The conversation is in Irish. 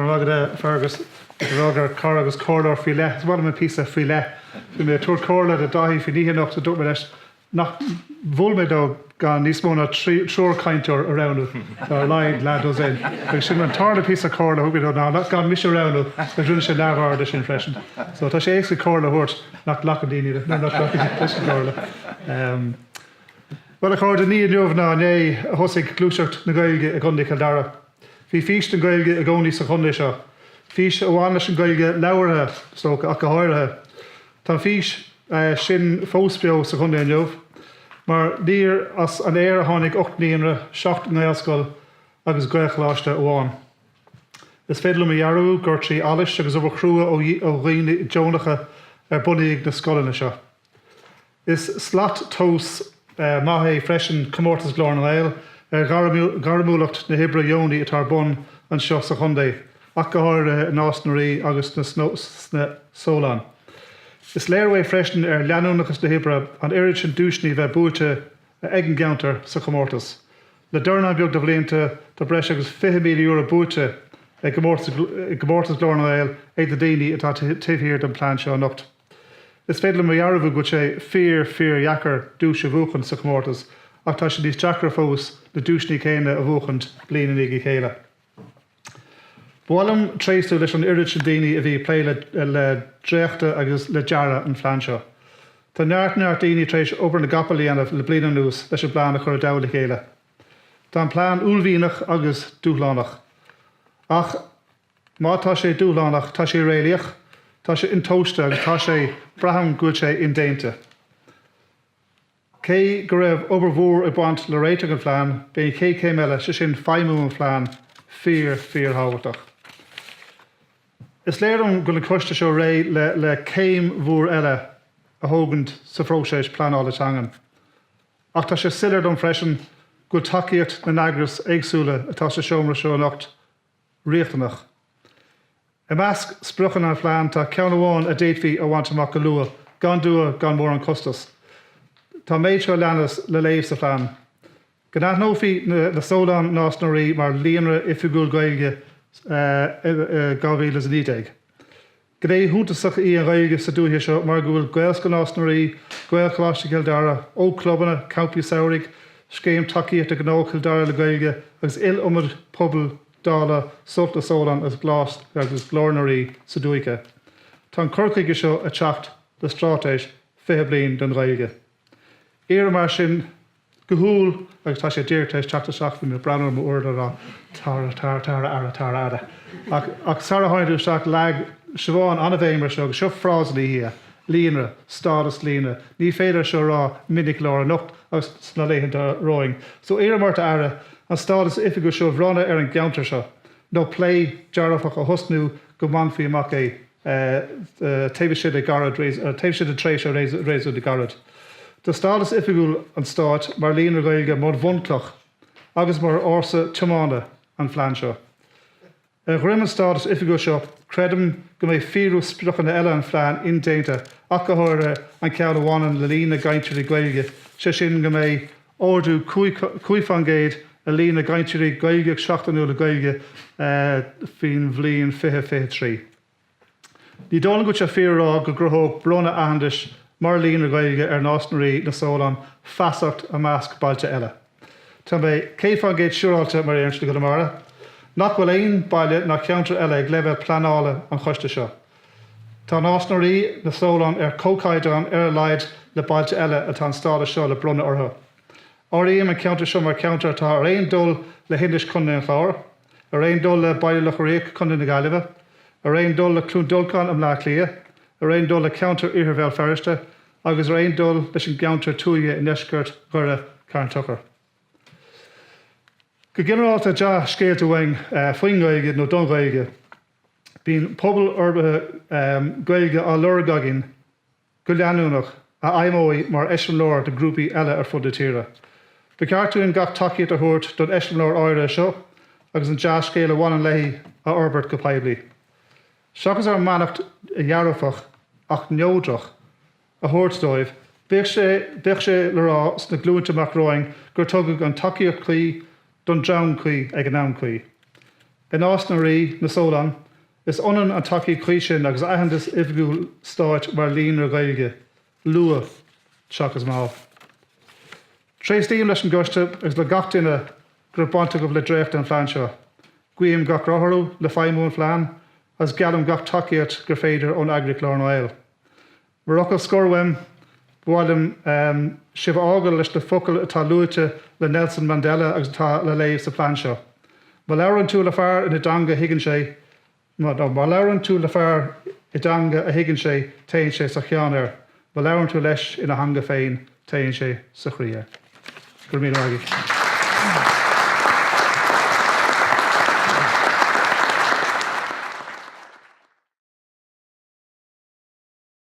Farmagada Fergus, Roger Corragus Corler Filet, it's one of my piece of filet. We made a tour Corler the Dahi Fini enough to do it. Not Volmedo gone, this one a shore counter around it. Or line lad does in. We should have torn a piece of Corler, hope we don't know. Not gone mish around it. There's really should never heard this impression. So that's actually Corler hurt, not Lockendini, no, not Lockendini, Corler. Well, according to Nia Jovna, nay, a hosig glushert na gailge a gundi caldara. Fi fish na gailge a goni sa condisha. Fish a wanish na gailge laura stoke a cahoira. Tan fish shin fospio sa condi an jov. Maar dier as an air honig ochtnienre, shacht na jaskol agus gaichlaste oan. Is fedlo me jaru, gurtri alish agus over crua o rini jonacha bunnig na skolinisha. Is slat toast mahe freshen comortas glorn ale, garamulacht na Hebra Yoni at Arbon and Shos a Honday, Akahar Nasnari August na Solan. Is lairway freshen Lanunachas na Hebra and Erichin Dushni ve Bute Eggen Gaunter sa comortas. Le Durna Bug de Vlente, the Breshagus 5 million euro Bute, comortas glorn ale, the Dini at Tivhir than Plancha Nucht. Is fedle me yaravu guche fear yacker douche vuchend sa comortas, ach ta dis jackrafos the douchni kene a vuchend blin igi kele. Boalum trace to lish an irrich dini a vi play le drechte agus le jara and flancha. Ta nart dini trace over na gapali an of le blin news lesh a plan a chur dawle kele. Dan plan ulvinach agus doulanach. Ach ma ta sé doulanach ta sé reiliach. Tá sé in toaster agus tá sé braham gúil sé in déinte. Cé go raibh obermhór I bhaint le réite an phlean, bé cé meile sé sin feimú an phlean fear hábhairteach. Is léirm go le coiste seo ré le céim mhór eile a thógant sa phróiséis pleanála teangan. Ach tá sé sileir don freisin go takeíocht na nagras éagsúla atá sé seomra seo anocht riachtanach. A mask spruchen an phlean tá ceann amháin a déitfí a bhaint amach go luath, gan dua gan mór an costas. Tá méid seo leannas le léamh sa phlean. Go nach nófií na Seoladh násnarí mar líonra ifigúil gailge gáhílas nídeig. Go é húntasach í an gailge sa dúthe seo mar go bhfuil gailsco násnarí, gail chláiste Kildara, ó clubanna, campi saorig, scéim takeíocht a gnó Kildara le gailge, agus umad pobl Dala sult na Seoladh as glas agus glornarí sa dúige. Tá curcaige seo a teacht le strátéis 5 bliain den gailge. Éar mar sin gohúil agus tá sé díirtéis teachta seach na branar mo uirda rá tara ara. Ach Sarah Hoidir seach lag siobháin anna bhéimar seo go seo frásalí hia, líonra, stádas lína, ní féidir seo rá minic leir anocht agus sna léhananta roing. So éar marta ara an stádas ifigu seo bhrána an geantar seo. No play jarafach a hosnú go manfií amach taobh siad a garad taobh siad a tréis a réisú de garad. Tá stádas ifigúil an stáit mar líonar gailge mar bhunclach agus mar orsa teamána an phlean seo. Ghrim an stádas ifigúil seo credum go mé fiú spruchan eile an phlean in déinte ach go háir an ceann amháin le lína gaiintirí gailge sé sin go mé ordú Cuid5 a lína gaiintirí gailge seachtainú le gailge fin bhliain 53. Ní dána go se fírá go grthóg brona ahandis mar lína gailge násnarí na Seoladh fasacht a measc bailte eile. Tá bé Cuid5 siúráilte mar éirt go mara, nach bhfuil aon baile nach ceantar eile ag leibh pleanála an choiste seo. Tá násnarí na Seoladh cócaideán a leid le bailte eile atá an stáda seo le brona ortha. Áí an counter seo mar counter tá réon dul le hindis chuna an chláir, a réon dul le baile le choréic chuna na gaiileh, a réon dul le clún dulcán am lá clia, a réon dul le counter iarbhéil ferriste, agus réon dul leis an counter túige in eisceart gura cairn tuchar. Go generálta de scéalta bhain faoin gailge nó don gailge, bíonn pobl orbathe gailge á leor gagin go leanúnach a aimóí mar eisiomlóir de grúpaí eile ar fud na tíre. Ba ceartún gach takeíocht a thuairt don eisiomlóir áire seo agus an deas scéal bhain an leithí a orbert go poiblí. Seachas ar manacht a dhearafach ach neódrach a thuairt bích sé le rá sna glúinteach roing gur tugad an takeíocht chuí don dream chuí ag an am chuí. In Osnarí na Seoladh is onan an takeí cuisin agus ahan is ifgiúil stáit mar líon ar gailge. Lua seachas má. Tréis díom leis an goiste agus le gachtainine gur bonta go le drécht an phlean seo. Guím gach rotharú le feimún phlean as gealum gach takeíart gur féidir ón agric lár Noel. Mar scorwem bhádum sibh ágal leis le focail atá luaite le Nelson Mandela agus tá le léamh sa phlean seo. Má leabharann tú le fearr in danga higann sé, má leabharann tú le fearr i danga a higann sé taonn sé sa cheannair. Má leabharann tú leis ina hanga féin taonn sé sa chriar. Gur míle maith.